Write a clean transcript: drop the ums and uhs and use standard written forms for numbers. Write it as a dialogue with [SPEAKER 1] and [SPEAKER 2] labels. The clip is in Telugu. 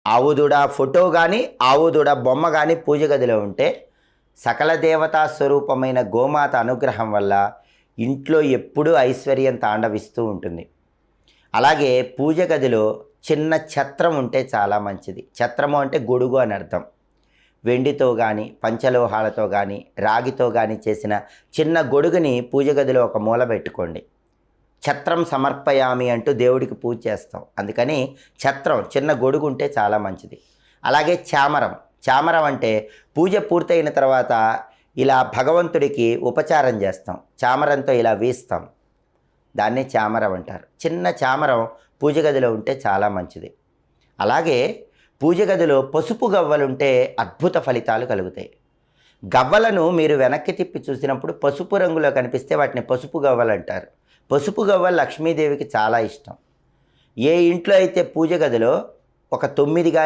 [SPEAKER 1] ఆవుదూడ ఫోటో కానీ ఆవుదూడ బొమ్మ కానీ పూజ గదిలో ఉంటే సకల దేవతా స్వరూపమైన గోమాత అనుగ్రహం వల్ల ఇంట్లో ఎప్పుడూ ఐశ్వర్యం తాండవిస్తూ ఉంటుంది. అలాగే పూజ గదిలో చిన్న ఛత్రం ఉంటే చాలా మంచిది. ఛత్రము అంటే గొడుగు అని అర్థం. వెండితో కానీ పంచలోహాలతో కానీ రాగితో కానీ చేసిన చిన్న గొడుగుని పూజ గదిలో ఒక మూల పెట్టుకోండి. ఛత్రం సమర్పయామి అంటూ దేవుడికి పూజ చేస్తాం. అందుకని ఛత్రం చిన్న గొడుగు ఉంటే చాలా మంచిది. అలాగే చామరం. చామరం అంటే పూజ పూర్తయిన తర్వాత ఇలా భగవంతుడికి ఉపచారం చేస్తాం. చామరంతో ఇలా వీస్తాం. దాన్ని చామరం అంటారు. చిన్న చామరం పూజ గదిలో ఉంటే చాలా మంచిది. అలాగే పూజ గదిలో పసుపు గవ్వలుంటే అద్భుత ఫలితాలు కలుగుతాయి. గవ్వలను మీరు వెనక్కి తిప్పి చూసినప్పుడు పసుపు రంగులో కనిపిస్తే వాటిని పసుపు గవ్వలు అంటారు. పసుపు గవ్వలు లక్ష్మీదేవికి చాలా ఇష్టం. ఏ ఇంట్లో అయితే పూజ గదిలో ఒక 9